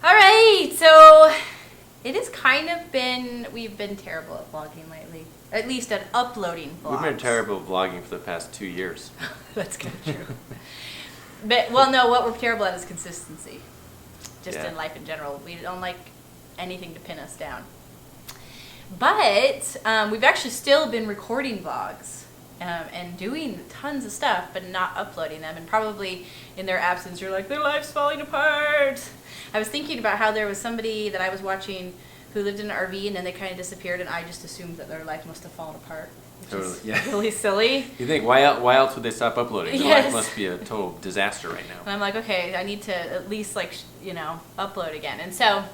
Alright, so it has kind of been, we've been terrible at vlogging lately. At least at uploading vlogs. We've been terrible at vlogging for the past 2 years. That's kind of true. But, well, no, what we're terrible at is consistency. Just in life in general. We don't like anything to pin us down. But we've actually still been recording vlogs. And doing tons of stuff, but not uploading them. And probably in their absence, you're like, their life's falling apart. I was thinking about how there was somebody that I was watching who lived in an RV and then they kind of disappeared, and I just assumed that their life must have fallen apart. Which is really silly. You think, why else would they stop uploading? Their Yes. life must be a total disaster right now. And I'm like, okay, I need to at least, like, you know, upload again. And so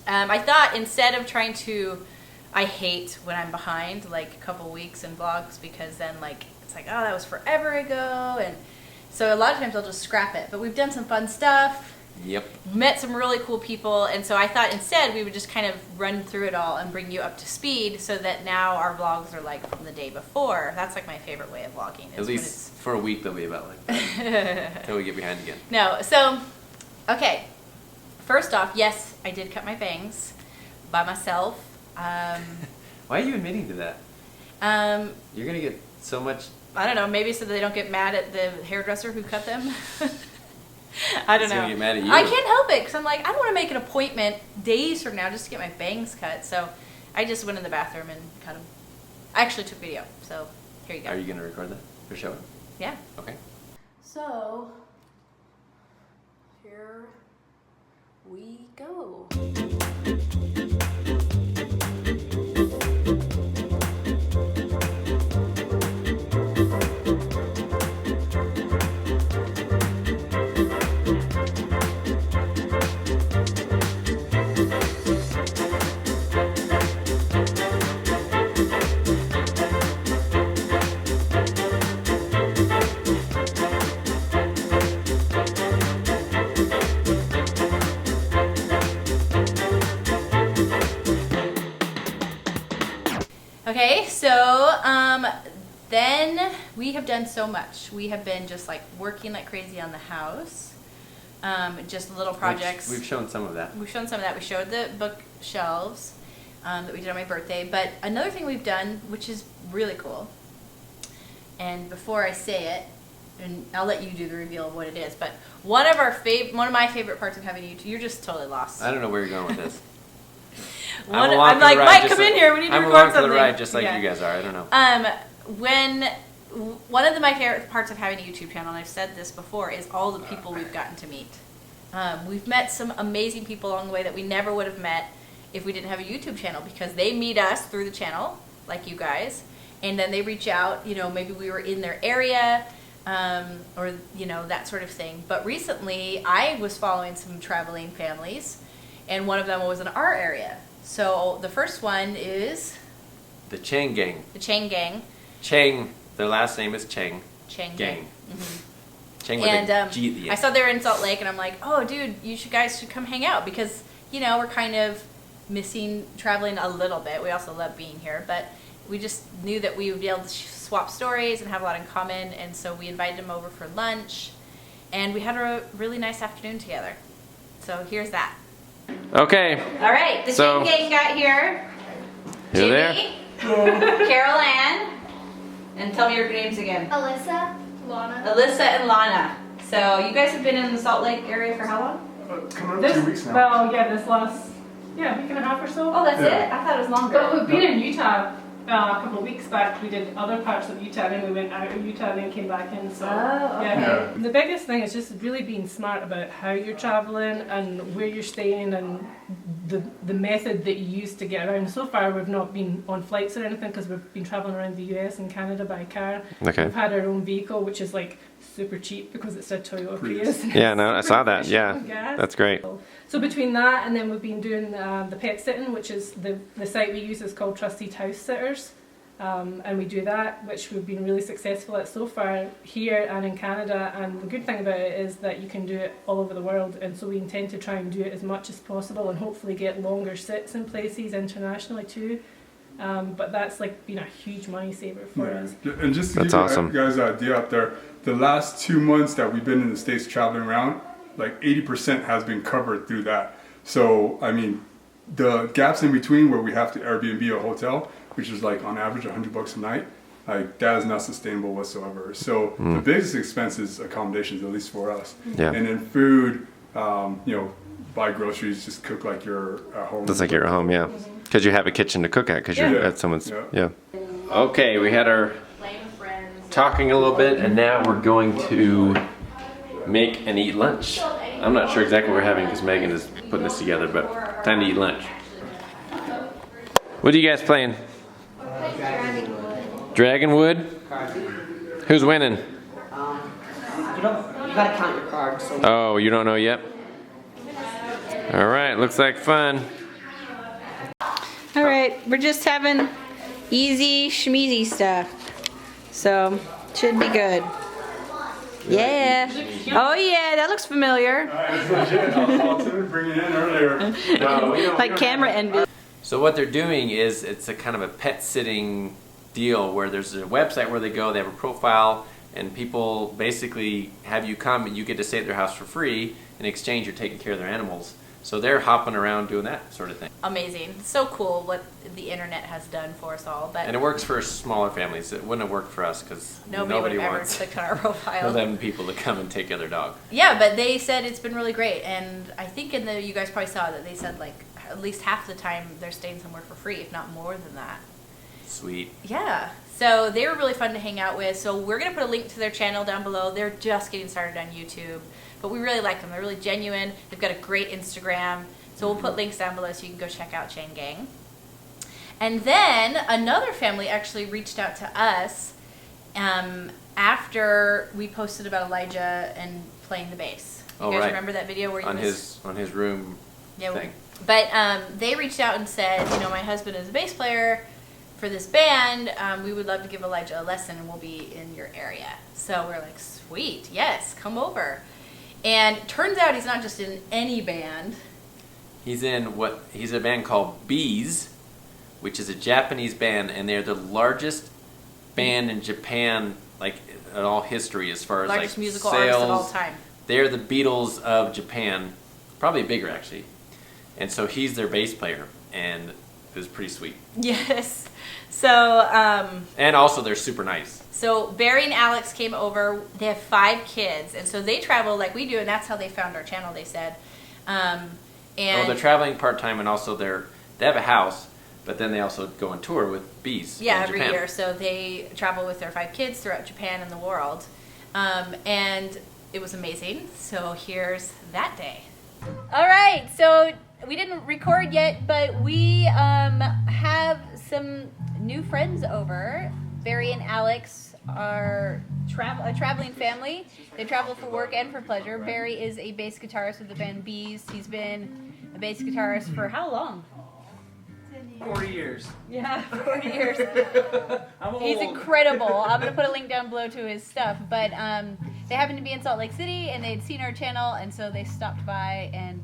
I thought instead of trying to, I hate when I'm behind, like, a couple weeks in vlogs, because then, like, it's like, oh, that was forever ago. And so a lot of times I'll just scrap it. But we've done some fun stuff. Yep. Met some really cool people. And so I thought instead we would just kind of run through it all and bring you up to speed so that now our vlogs are like from the day before. That's like my favorite way of vlogging. At least for a week they'll be about like that. Until we get behind again. No, so, okay. First off, yes, I did cut my bangs by myself. Why are you admitting to that? You're going to get so much... I don't know, maybe so that they don't get mad at the hairdresser who cut them. I don't know. Gonna get mad at you. I can't help it because I'm like, I don't want to make an appointment days from now just to get my bangs cut. So I just went in the bathroom and cut them. I actually took video, so here you go. Are you going to record that for show? Yeah. Okay. So, here we go. Okay, so then we have done so much. We have been just like working like crazy on the house, just little projects. We've shown some of that. We've shown some of that. We showed the bookshelves that we did on my birthday. But another thing we've done, which is really cool, and before I say it, and I'll let you do the reveal of what it is, but one of my favorite parts of having YouTube, you're just totally lost. I don't know where you're going with this. I'm like, Mike, come in here. We need to record something. I'm along for the ride, just like you guys are. I don't know. One of my favorite parts of having a YouTube channel, and I've said this before, is all the people we've gotten to meet. We've met some amazing people along the way that we never would have met if we didn't have a YouTube channel, because they meet us through the channel, like you guys, and then they reach out. You know, maybe we were in their area, or you know, that sort of thing. But recently, I was following some traveling families, and one of them was in our area. So the first one is the Chang Gang. The Chang Gang. Chang. Their last name is Chang. Chang Gang. Mm-hmm. Chang with a G at the end. I saw they were in Salt Lake, and I'm like, oh, dude, guys should come hang out, because you know we're kind of missing traveling a little bit. We also love being here, but we just knew that we would be able to swap stories and have a lot in common, and so we invited them over for lunch, and we had a really nice afternoon together. So here's that. Okay. All right, the Chang Gang got here. Jimmy, Carol Ann, and tell me your names again. Alyssa, Lana. Alyssa and Lana. So you guys have been in the Salt Lake area for how long? Coming up 2 weeks now. Well, yeah, this last week and a half or so. Oh, that's it? I thought it was longer. But we've been in Utah a couple of weeks back. We did other parts of Utah, and then we went out of Utah and then came back in. So okay. The biggest thing is just really being smart about how you're traveling and where you're staying and the method that you use to get around. So far, we've not been on flights or anything because we've been traveling around the US and Canada by car. Okay. We've had our own vehicle, which is like super cheap because it's a Toyota Prius. Yeah, no, I saw that. Yeah, Gas. that's great. So between that and then we've been doing the pet sitting, which is the site we use is called Trusted House Sitters. And we do that, which we've been really successful at so far here and in Canada. And the good thing about it is that you can do it all over the world. And so we intend to try and do it as much as possible and hopefully get longer sits in places internationally too. But that's like been a huge money saver for us. And just to That's give awesome. you guys an idea out there, the last 2 months that we've been in the States traveling around, like 80% has been covered through that. So, I mean, the gaps in between where we have to Airbnb a hotel, which is like on average $100 a night, like that is not sustainable whatsoever. So the biggest expense is accommodations, at least for us. Yeah. And then food, you know, buy groceries, just cook like you're at home. That's like you're at home, yeah. Because you have a kitchen to cook at, because you're Yeah. at someone's, Yeah. yeah. Okay, we had our talking a little bit, and now we're going to make and eat lunch. I'm not sure exactly what we're having because Megan is putting this together, but time to eat lunch. What are you guys playing? Dragonwood. Who's winning? You gotta count your cards. So Oh, you don't know yet? All right, looks like fun. All right, we're just having easy schmeezy stuff. So, should be good. Yeah. Oh yeah, that looks familiar. It's legit. I'll bring it in earlier. Like camera envy. So what they're doing is it's a kind of a pet sitting deal where there's a website where they go, they have a profile, and people basically have you come and you get to stay at their house for free. In exchange, you're taking care of their animals. So they're hopping around doing that sort of thing. Amazing. So cool what the internet has done for us all. But And it works for smaller families. It wouldn't have worked for us because nobody nobody would have ever wants clicked on our profile. 11 people to come and take care of their dog. Yeah, but they said it's been really great, and I think in the you guys probably saw that they said like at least half the time they're staying somewhere for free, if not more than that. Sweet. Yeah. So they were really fun to hang out with. So we're gonna put a link to their channel down below. They're just getting started on YouTube, but we really like them. They're really genuine. They've got a great Instagram. So we'll put links down below so you can go check out Chain Gang. And then another family actually reached out to us after we posted about Elijah and playing the bass. You guys remember that video where he on was his room thing. But they reached out and said, you know, my husband is a bass player for this band. We would love to give Elijah a lesson, and we'll be in your area. So we're like, sweet, yes, come over. And turns out he's not just in any band. He's in he's a band called Bees, which is a Japanese band, and they're the largest band in Japan, like in all history, as far as Largest like musical sales. artist of all time. They're the Beatles of Japan, probably bigger actually. And so he's their bass player, and it was pretty sweet. Yes. So And also they're super nice. So Barry and Alex came over. They have 5 kids, and so they travel like we do, and that's how they found our channel. They said, and They're traveling part time, and also they have a house, but then they also go on tour with Bees. yeah, in every Japan. year. So they travel with their 5 kids throughout Japan and the world, and it was amazing. So here's that day. All right, so we didn't record yet, but we have some new friends over. Barry and Alex are a traveling family. They travel for work and for pleasure. Barry is a bass guitarist with the band Bees. He's been a bass guitarist for how long? 40 years. Yeah, 40 years. I'm old. He's incredible. I'm going to put a link down below to his stuff. But they happened to be in Salt Lake City, and they'd seen our channel, and so they stopped by and...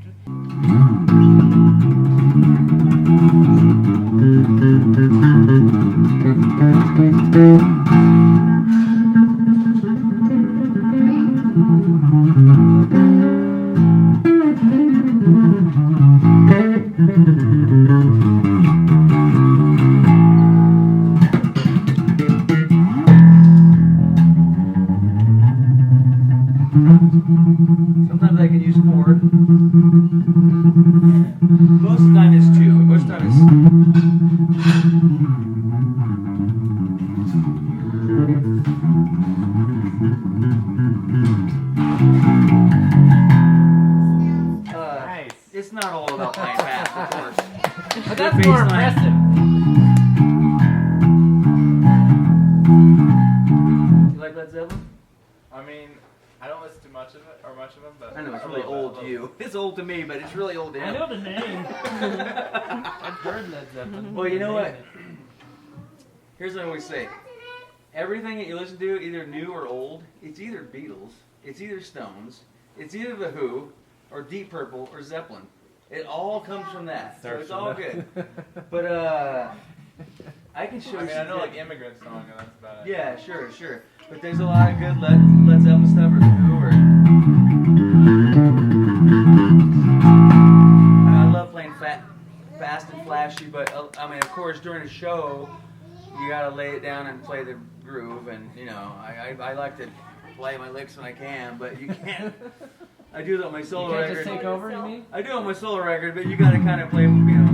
Sometimes I can use 4. Most of the time is 2. Most of the time is... But That's bass more line. impressive. You like Led Zeppelin? I mean, I don't listen to much of it or much of them, but I know it's really old to you. It's old to me, but it's really old to him. I know the name. I've heard Led Zeppelin. Well, you know what? Here's what I always say. Everything that you listen to, either new or old, it's either Beatles, it's either Stones, it's either The Who, or Deep Purple, or Zeppelin. It all comes from that. So it's all good. But, I can show I you mean, I know some like good- Immigrant Song, and that's about it. Yeah, sure. But there's a lot of good Led Zeppelin stuff, or The Who, or... I love playing fast and flashy, but I mean, of course, during a show, you gotta lay it down and play the groove, and you know, I like to play my licks when I can, but you can't. I do that on my solo You can't record. just take over, you mean? I do it on my solo record, but you gotta kind of play, you know.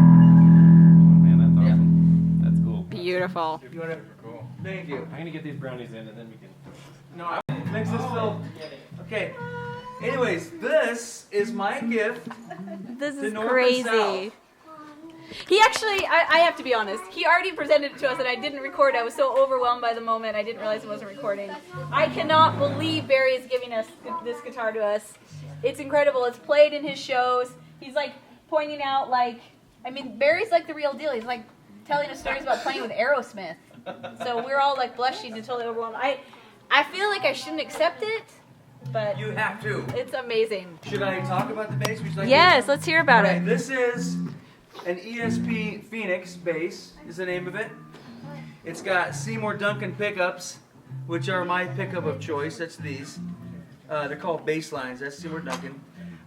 Man, that's awesome. That's cool. Beautiful. You wanna? Cool. Thank you. I'm gonna get these brownies in, and then we can. No, makes us feel. Okay. Anyways, this is my gift. This The is North and crazy. South. He actually, I have to be honest, he already presented it to us and I didn't record. I was so overwhelmed by the moment, I didn't realize it wasn't recording. I cannot believe Barry is giving us this guitar to us. It's incredible. It's played in his shows. He's like pointing out, like, I mean, Barry's like the real deal. He's like telling us stories about playing with Aerosmith. So we're all like blushing and totally overwhelmed. I feel like I shouldn't accept it, but You have to. it's amazing. Should I talk about the bass? Would you like Yes, to? let's hear about Right, it. this is an ESP Phoenix bass, is the name of it. It's got Seymour Duncan pickups, which are my pickup of choice. That's these. They're called bass lines. That's Seymour Duncan.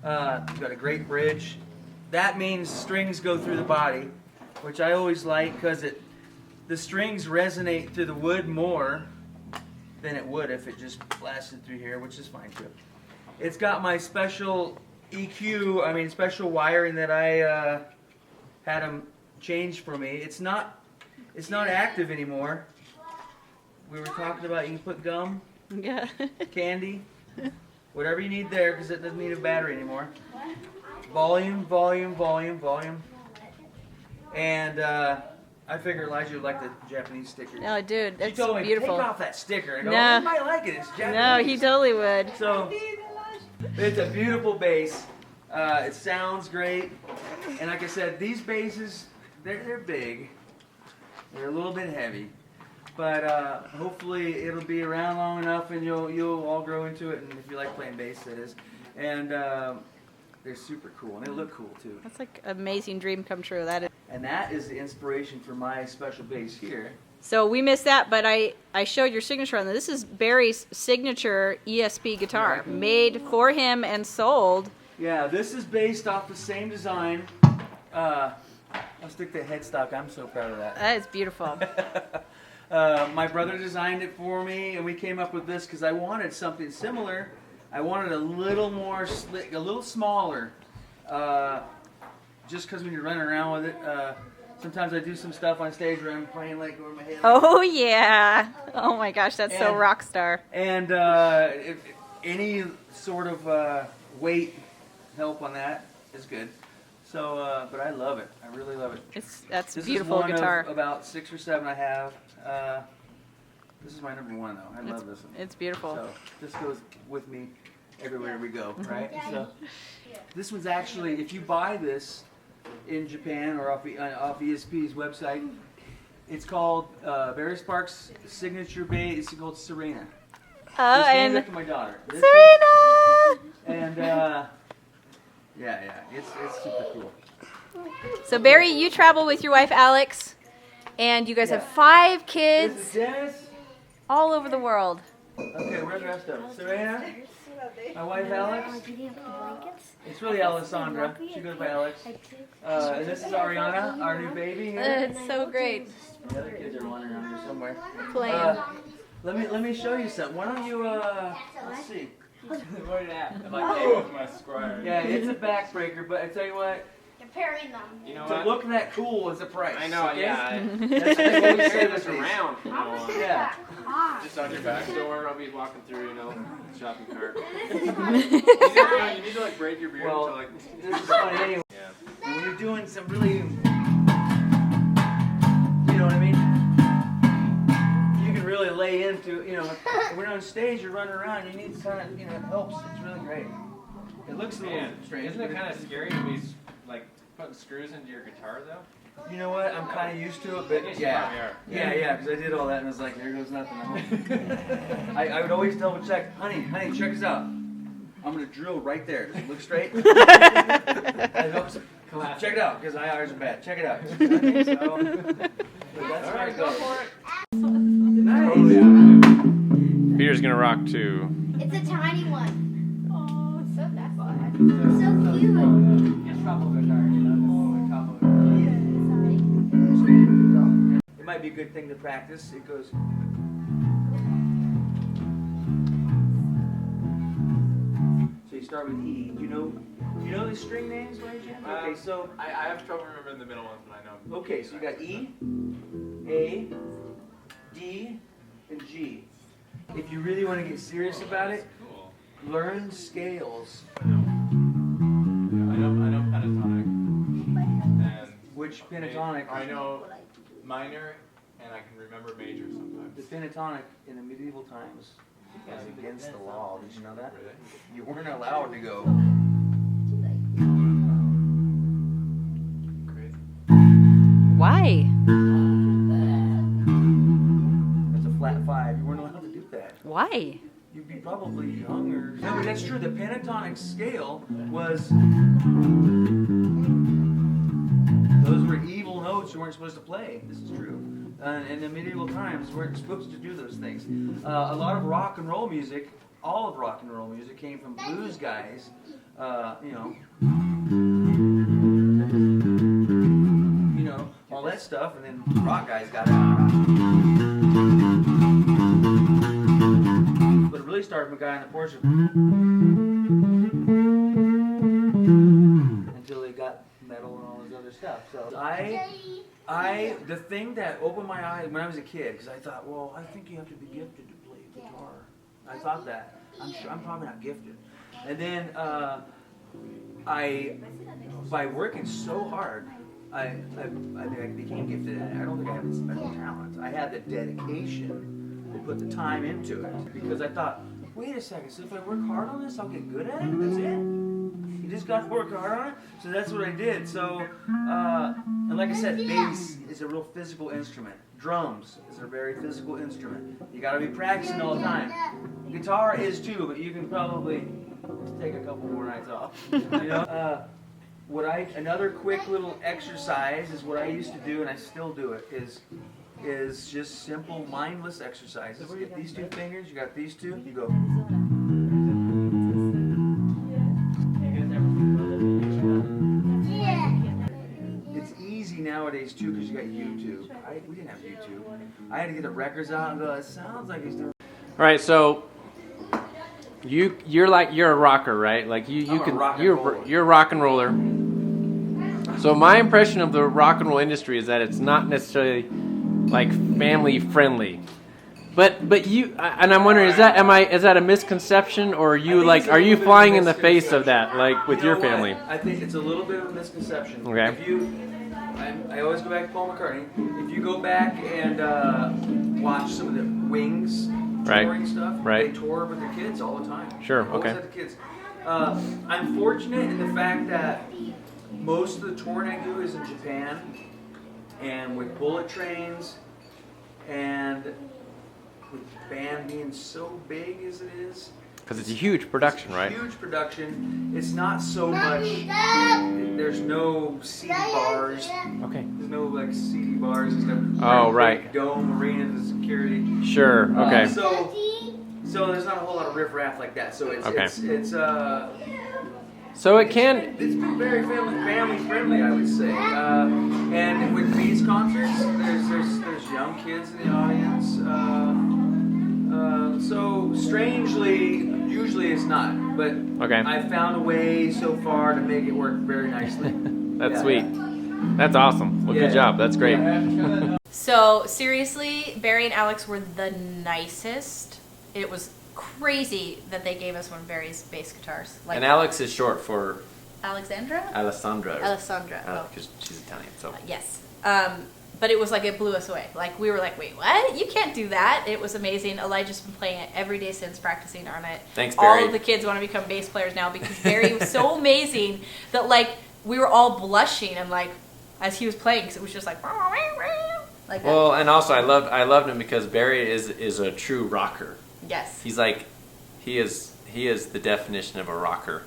You've got a great bridge. That means strings go through the body, which I always like because the strings resonate through the wood more than it would if it just blasted through here, which is fine too. It's got my special EQ, special wiring that I had them change for me. It's not active anymore. We were talking about you can put gum, Yeah. candy, whatever you need there because it doesn't need a battery anymore. Volume. And I figure Elijah would like the Japanese stickers. Oh, dude, She that's told me, beautiful. take off that sticker. I go, No. you might like it. It's Japanese. No, he totally would. So, it's a beautiful bass. It sounds great. And like I said, these basses, they're big. They're a little bit heavy. But hopefully it'll be around long enough and you'll all grow into it. And if you like playing bass, that is. And they're super cool. And they look cool, too. That's like an amazing dream come true. That is. And that is the inspiration for my special bass here. So we missed that, but I showed your signature on that. This is Barry's signature ESP guitar, made for him and sold. Yeah, this is based off the same design. I'll stick the headstock. I'm so proud of that. That is beautiful. My brother designed it for me, and we came up with this because I wanted something similar. I wanted a little more slick, a little smaller. Just because when you're running around with it, sometimes I do some stuff on stage where I'm playing like over my head. Oh yeah! Oh my gosh, that's so And- rockstar. And if any sort of weight help on that is good. So, but I love it. I really love it. That's a This beautiful is one guitar. of about 6 or 7 I have. This is my number one though. I love this one. It's beautiful. So this goes with me everywhere we go, right? So this one's actually, if you buy this in Japan or off ESP's website, it's called Barry Sparks' signature bass. It's called Serena. Oh, It's named and after my daughter. This Serena! And yeah, it's super cool. So Barry, you travel with your wife Alex, and you guys have 5 This kids is Dennis. all over the world. Okay, where's the rest of them? Serena, my wife Alex. It's really Alessandra. She goes by Alex. And this is Ariana, our new baby. Here. It's so great. The other kids are wandering around here somewhere. Playing. Let me show you something. Why don't you let's see. What did that? I'm like, hey, with my squire. Yeah, it's a backbreaker, but I tell you what, You're pairing them. You know To what? look that cool is a price. I know, okay? yeah. That's I what we carry say this with these. around. You How know, much is Yeah. that cost? just on your back door, I'll be walking through, you know, shopping cart. This is funny. You need to like break your beard Well, to like. this is funny anyway. Yeah. When you're doing some really, you know what I mean? You can really lay into, you know, when on stage you're running around, you need kind of, you know, it helps. It's really great. It looks a little Man, strange. isn't it kind of scary to be like putting screws into your guitar though? You know what? I'm kind of used to it, I but guess you yeah. probably are. Yeah, because I did all that and I was like, there goes nothing. I would always double check. Honey, check this out. I'm going to drill right there. Does it look straight? I hope so. Check it out, because IRs are bad. Check it out. So, but that's where I go. Nice. Peter's gonna rock too. It's a tiny one. Oh, so that's so cute. It might be a good thing to practice. It goes. So you start with E. Do you know the string names by any chance? Okay, so I have trouble remembering the middle ones, but I know. okay, so you got E, A, D, and G. If you really want to get serious about it, learn scales. I know pentatonic. And Which pentatonic? I know minor, and I can remember major sometimes. The pentatonic in the medieval times was against the law. Did you know that? Really? You weren't allowed to go. Crazy. Why? That's a flat 5. You weren't allowed to do that. Why? You'd be probably young or... No, but that's true. The pentatonic scale was... Those were evil notes you weren't supposed to play. This is true. In the medieval times, you weren't supposed to do those things. A lot of rock and roll music, all of rock and roll music came from blues guys, you know, all that stuff, and then rock guys got out. But it really started from a guy on the porch until they got metal and all this other stuff. So the thing that opened my eyes when I was a kid, because I thought, well, I think you have to be gifted to play guitar. I thought that. I'm probably not gifted. And then by working so hard, I became gifted at it. I don't think I have the special talent. I had the dedication to put the time into it, because I thought, wait a second, so if I work hard on this, I'll get good at it? That's it? You just got to work hard on it? So that's what I did. So, and like I said, bass is a real physical instrument. Drums is a very physical instrument. You got to be practicing all the time. Guitar is too, but you can probably take a couple more nights off. You know? Another quick little exercise is what I used to do, and I still do it, is just simple mindless exercises. You get these two fingers, you got these two, you go. It's easy nowadays too, because you got YouTube. We didn't have YouTube. I had to get the records out and go, it sounds like he's doing. All right, so you're a rocker, right? Like you're a rock and roller. So my impression of the rock and roll industry is that it's not necessarily like family friendly. But you, and I'm wondering, is that a misconception, or are you flying in the face of that, like with your family? I think it's a little bit of a misconception. Okay. I always go back to Paul McCartney. If you go back and watch some of the Wings touring stuff, they tour with their kids all the time. Sure. Always Okay. have the kids. I'm fortunate in the fact that most of the touring I do is in Japan, and with bullet trains, and with the band being so big as it is. Because it's a huge production, right? Huge production. It's not so much. There's no CD bars. Okay. There's no like CD bars and stuff. Oh, right. Dome arenas and security. Sure. Okay. So there's not a whole lot of riffraff like that. So it's So it can. It's been very family friendly, I would say. And with these concerts, there's young kids in the audience. So strangely, usually it's not. But Okay. I've found a way so far to make it work very nicely. That's sweet. That's awesome. Well, good job. That's great. So seriously, Barry and Alex were the nicest. It was crazy that they gave us one of Barry's bass guitars. Like, And Alex is short for Alexandra? Alessandra. Alessandra. Oh. Because she's Italian, so. Yes. But it was like, it blew us away. Like, we were like, wait, what? You can't do that. It was amazing. Elijah's been playing it every day since, practicing on it. Thanks, Barry. All of the kids want to become bass players now because Barry was so amazing that, like, we were all blushing and, like, as he was playing, because it was just like that. Well, and also I loved him because Barry is a true rocker. Yes. He's like, he is the definition of a rocker.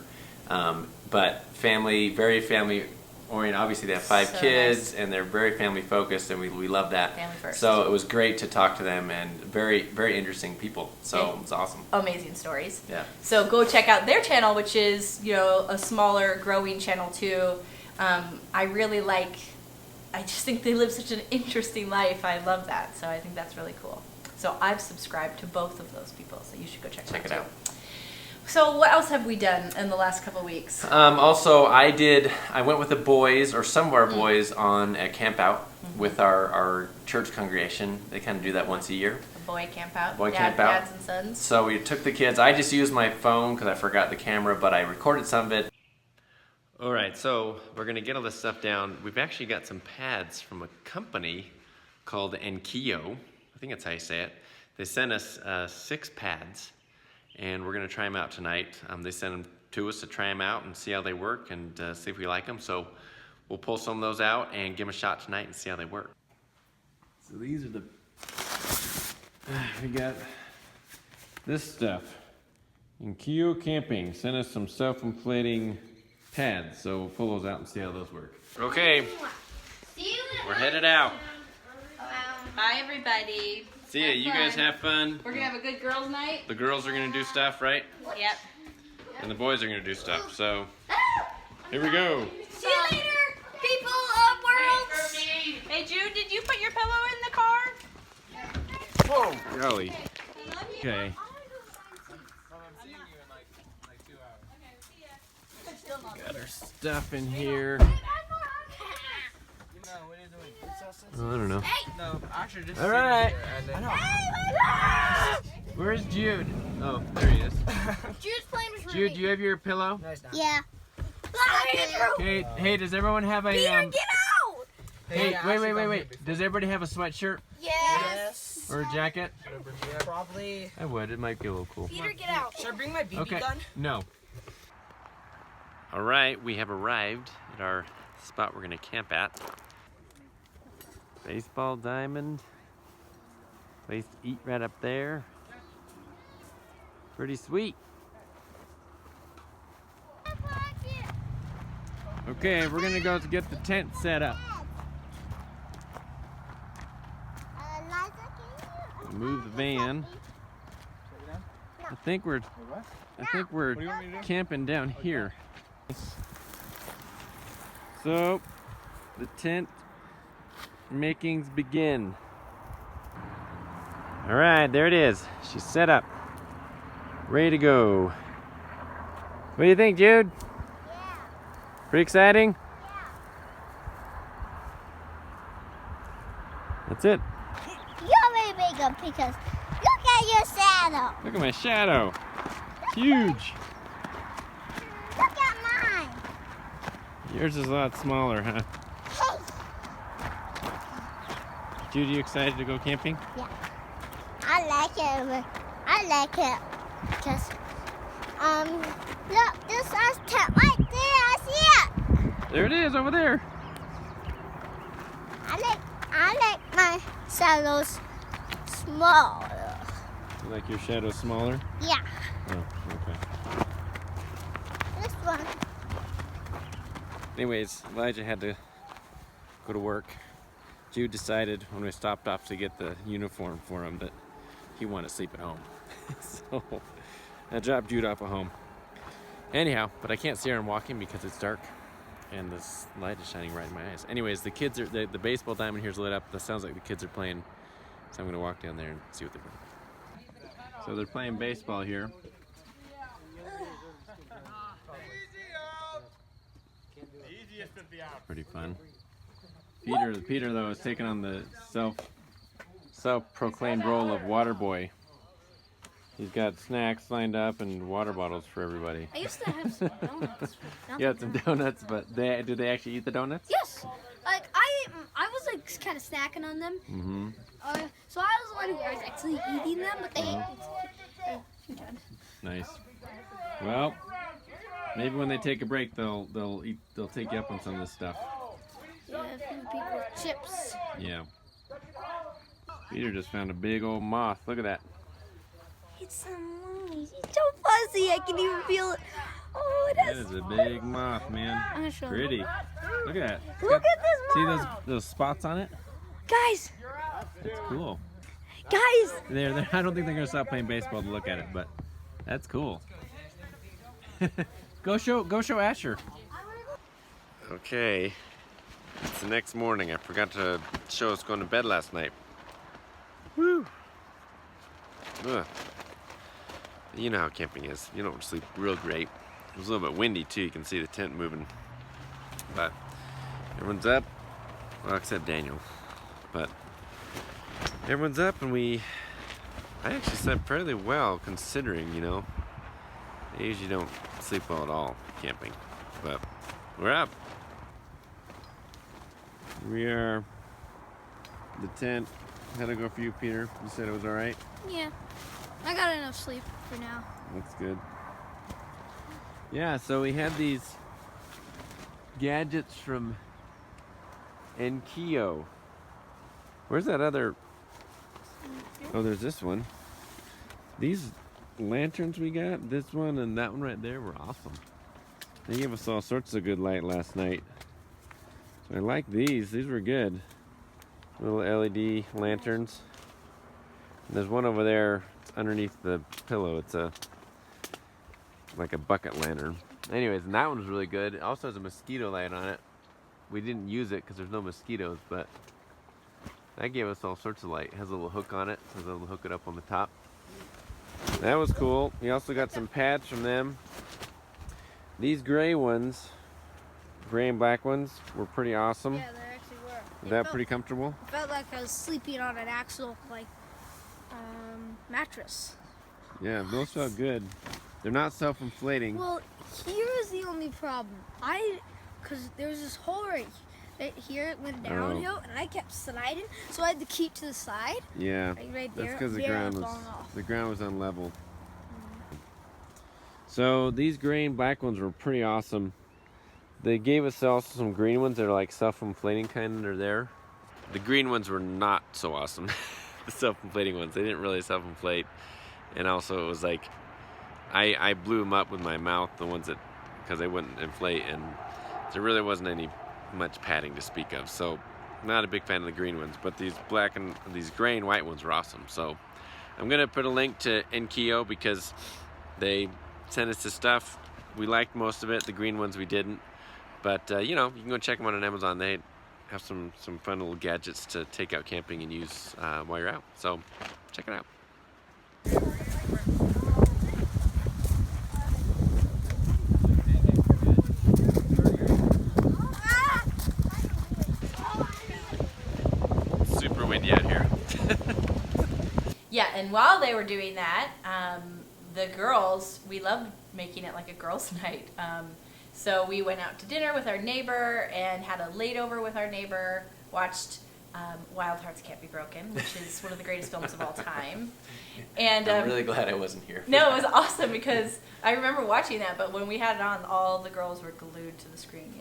But very family oriented. Obviously, they have 5 So kids, nice. and they're very family focused, and we love that. Family first. So it was great to talk to them, and very, very interesting people. So it was awesome. Amazing stories. Yeah. So go check out their channel, which is, you know, a smaller, growing channel too. I just think they live such an interesting life. I love that. So I think that's really cool. So I've subscribed to both of those people, so you should go check Check it it out. out. So what else have we done in the last couple of weeks? Also, I went with the boys, or some of our boys, on a camp out with our church congregation. They kind of do that once a year. A boy camp out. Camp out. Dads and sons. So we took the kids. I just used my phone because I forgot the camera, but I recorded some of it. All right, so we're going to get all this stuff down. We've actually got some pads from a company called Enkeeo. I think that's how you say it. They sent us 6 pads, and we're going to try them out tonight. They sent them to us to try them out and see how they work and see if we like them. So we'll pull some of those out and give them a shot tonight and see how they work. So these are the... we got this stuff. Enkeeo Camping sent us some self-inflating pads, so we'll pull those out and see how those work. Okay, we're headed out. Bye, everybody. See ya. You guys have fun. We're gonna have a good girls' night. The girls are gonna do stuff, right? Yep. And the boys are gonna do stuff. So here we go. See you later, people of worlds. Hey, Jude, did you put your pillow in the car? Whoa, golly. Okay. Got our stuff in here. Oh, I don't know. No, actually, just All right. I know. Where's Jude? Oh, there he is. Jude's playing with Jude, do you have your pillow? Yeah. Okay. Hey, does everyone have a Get out! Hey, wait. Does everybody have a sweatshirt Yes. or a jacket? Probably. I would. It might be a little cool. Peter, get out. Should I bring my BB Okay. gun? No. All right, we have arrived at our spot we're gonna camp at. Baseball diamond. Place to eat right up there. Pretty sweet. Okay, we're gonna go to get the tent set up. Move the van. I think we're camping down here. So the tent makings begin. All right, there it is. She's set up, ready to go. What do you think, Jude? Yeah. Pretty exciting? Yeah. That's it. You're really big because look at your shadow. Look at my shadow. It's huge. Look at mine. Yours is a lot smaller, huh? Hey. Jude, you excited to go camping? Yeah. I like it because look, this is tent right there. I see it. There it is, over there. I like my shadows small. You like your shadow smaller? Yeah. Oh, okay. This one. Anyways, Elijah had to go to work. Jude decided when we stopped off to get the uniform for him that he wanted to sleep at home. So I dropped Jude off at home. Anyhow, but I can't see her walking because it's dark and this light is shining right in my eyes. Anyways, the kids are, the baseball diamond here's lit up. That sounds like the kids are playing. So I'm gonna walk down there and see what they're doing. So they're playing baseball here. Easiest Pretty fun. Peter though is taking on the self-proclaimed role of water boy. He's got snacks lined up and water bottles for everybody. I used to have some donuts. Yeah, some donuts, but do they actually eat the donuts? Yes. Like I was like kind of snacking on them. Mm-hmm. So I was the one who was actually eating them, but they ate two times. Nice. Well, maybe when they take a break, they'll take you up on some of this stuff. Yeah, feed people with chips. Yeah. Peter just found a big old moth. Look at that. It's so nice. It's so fuzzy. I can even feel it. Oh, it That is a big moth, man. I'm gonna show Pretty. Look at that. Look at this See moth. those spots on it? Guys. That's cool. Guys. I don't think they're gonna stop playing baseball to look at it, but that's cool. Go show Asher. Okay. It's the next morning. I forgot to show us going to bed last night. Woo! Ugh. You know how camping is. You don't sleep real great. It was a little bit windy too. You can see the tent moving. But everyone's up. Well, except Daniel. But everyone's up and I actually slept fairly well considering, you know. I usually don't sleep well at all camping. But we're up. We are the tent. How'd it go for you, Peter? You said it was alright? Yeah. I got enough sleep for now. That's good. Yeah, so we had these gadgets from Enkeeo. Where's that other? Oh, there's this one. These lanterns we got, this one and that one right there, were awesome. They gave us all sorts of good light last night. So I like these. These were good. Little LED lanterns. And there's one over there underneath the pillow. It's like a bucket lantern. Anyways, and that one's really good. It also has a mosquito light on it. We didn't use it because there's no mosquitoes, but that gave us all sorts of light. It has a little hook on it, so we'll hook it up on the top. That was cool. We also got some pads from them. These gray ones, gray and black ones, were pretty awesome. Yeah, they actually were. Was that pretty comfortable? It felt like I was sleeping on an actual mattress. Yeah, those felt good. They're not self-inflating. Well, here is the only problem. Because there was this hole right here, it went downhill, and I kept sliding, so I had to keep to the side. Yeah, Right there. that's because the ground was unlevel. Mm-hmm. So these gray and black ones were pretty awesome. They gave us also some green ones that are like self-inflating kind of. They're there. The green ones were not so awesome. The self-inflating ones, they didn't really self-inflate, and also it was like I blew them up with my mouth, the ones that, because they wouldn't inflate, and there really wasn't any much padding to speak of. So not a big fan of the green ones, but these gray and white ones were awesome. So I'm gonna put a link to Enkeeo because they sent us the stuff. We liked most of it. The green ones we didn't, but you know, you can go check them out on Amazon. They have some fun little gadgets to take out camping and use while you're out. So check it out. Super windy out here. Yeah, and while they were doing that, the girls, we loved making it like a girls' night. So we went out to dinner with our neighbor and had a layover with our neighbor, watched Wild Hearts Can't Be Broken, which is one of the greatest films of all time. And I'm really glad I wasn't here. No, it was awesome because I remember watching that, but when we had it on, all the girls were glued to the screen.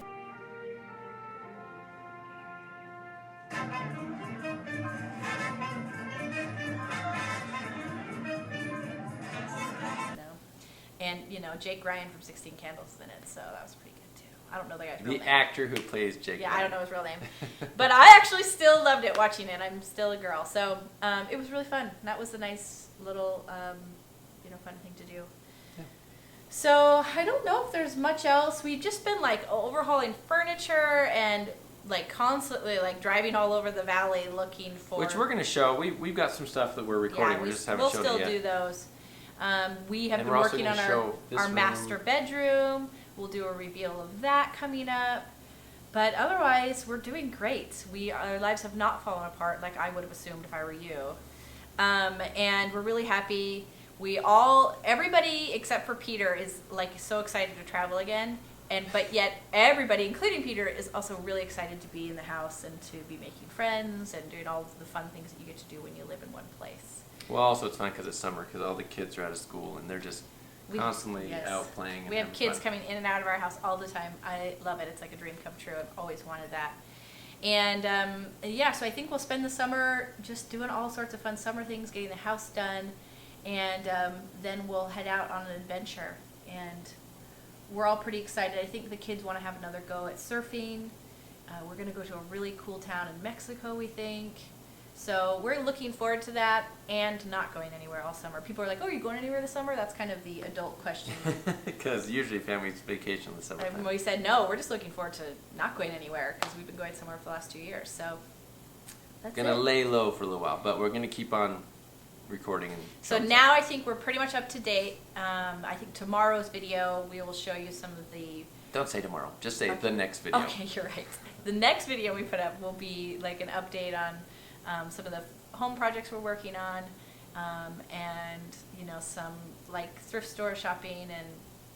And, you know, Jake Ryan from 16 Candles is in it, so that was pretty good, too. I don't know the guy's real name. The actor who plays Jake Yeah, Ryan. I don't know his real name. But I actually still loved it watching it. I'm still a girl. So it was really fun. That was a nice little, fun thing to do. Yeah. So I don't know if there's much else. We've just been, like, overhauling furniture and, like, constantly, like, driving all over the valley looking for... Which we're going to show. We've got some stuff that we're recording. Yeah, we just haven't we'll showed still it yet. do those. We have And been we're also working on gonna show this our room. master bedroom. We'll do a reveal of that coming up. But otherwise, we're doing great. Our lives have not fallen apart like I would have assumed if I were you. And we're really happy. Everybody except for Peter is like so excited to travel again. But yet everybody, including Peter, is also really excited to be in the house and to be making friends and doing all the fun things that you get to do when you live in one place. Well, also it's fun because it's summer because all the kids are out of school and they're just constantly Yes. out playing. And We have having kids fun. coming in and out of our house all the time. I love it. It's like a dream come true. I've always wanted that. And yeah, so I think we'll spend the summer just doing all sorts of fun summer things, getting the house done, and then we'll head out on an adventure. And we're all pretty excited. I think the kids want to have another go at surfing. We're going to go to a really cool town in Mexico, we think. So we're looking forward to that and not going anywhere all summer. People are like, oh, are you going anywhere this summer? That's kind of the adult question. Because usually families vacation in the summertime. And we said, no, we're just looking forward to not going anywhere because we've been going somewhere for the last 2 years. So that's Gonna it. lay low for a little while, but we're gonna keep on recording. And So now I think we're pretty much up to date. I think tomorrow's video, we will show you some of the... Don't say tomorrow. Just say Okay. the next video. Okay, you're right. The next video we put up will be like an update on some of the home projects we're working on, and some like thrift store shopping and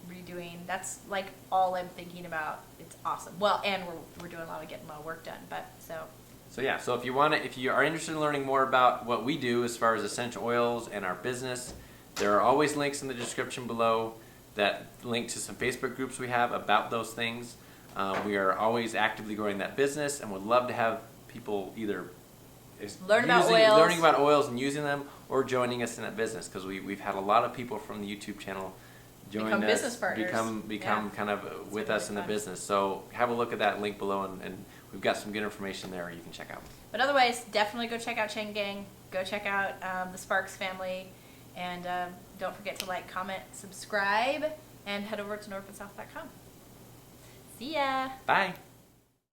redoing. That's like all I'm thinking about. It's awesome. Well, and we're doing getting a lot of work done. So yeah, so if you are interested in learning more about what we do as far as essential oils and our business, there are always links in the description below that link to some Facebook groups we have about those things. We are always actively growing that business and would love to have people either learning about oils and using them or joining us in that business, because we've had a lot of people from the YouTube channel join us, business partners. become kind of with us in the business. So have a look at that link below, and we've got some good information there you can check out. But otherwise, definitely go check out Chain Gang. Go check out the Sparks family, and don't forget to like, comment, subscribe, and head over to northandsouth.com. See ya. Bye.